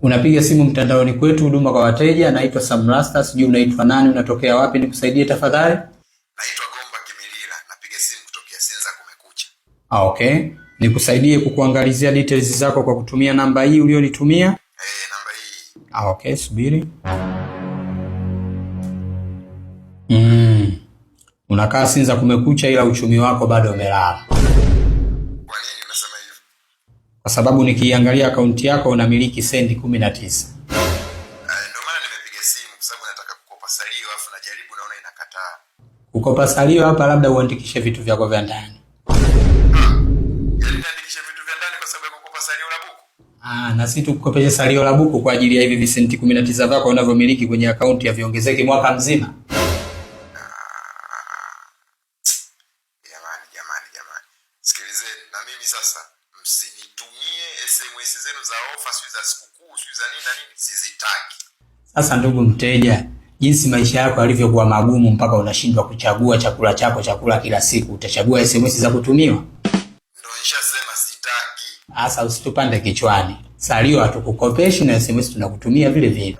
Unapiga simu mtandaoni kwetu, huduma kwa wateja. Naitwa Sam Rasta, sijui unaitwa nani, unatokea wapi, nikusaidie tafadhali? Naitwa Gomba Kimilila, napiga simu kutokea Sinza Kumekucha. Okay. Nikusaidie kukuangalizia details zako kwa kutumia namba hii ulionitumia? Namba hii. Okay, subiri. Unakaa Sinza Kumekucha ila uchumi wako bado umelala. Kwa nini unasema hivyo? Kwa sababu nikiangalia akaunti yako unamiliki sendi 19. Ndio maana nimepiga simu kwa sababu nataka kukopa salio afu najaribu naona inakataa. Kukopa salio hapa labda uandikishe vitu vyako vya ndani. Yaani niandikishe vitu vya ndani kwa sababu ya kukopa salio la buku? Na si tukukopeshe salio la buku kwa ajili ya hivi visenti 19 vyako unavyomiliki kwenye akaunti ya viongezeke mwaka mzima. Jamani. Sikilizeni, na mimi sasa msinitumie SMS zenu za ofa, sio za sikukuu, sio za nini na nini, sizitaki. Sasa ndugu mteja, jinsi maisha yako yalivyokuwa magumu mpaka unashindwa kuchagua chakula chako chakula kila siku, utachagua SMS za kutumiwa? Ndio nishasema sitaki. Sasa usitupande kichwani. Salio hatukukopeshi na SMS tunakutumia vile vile.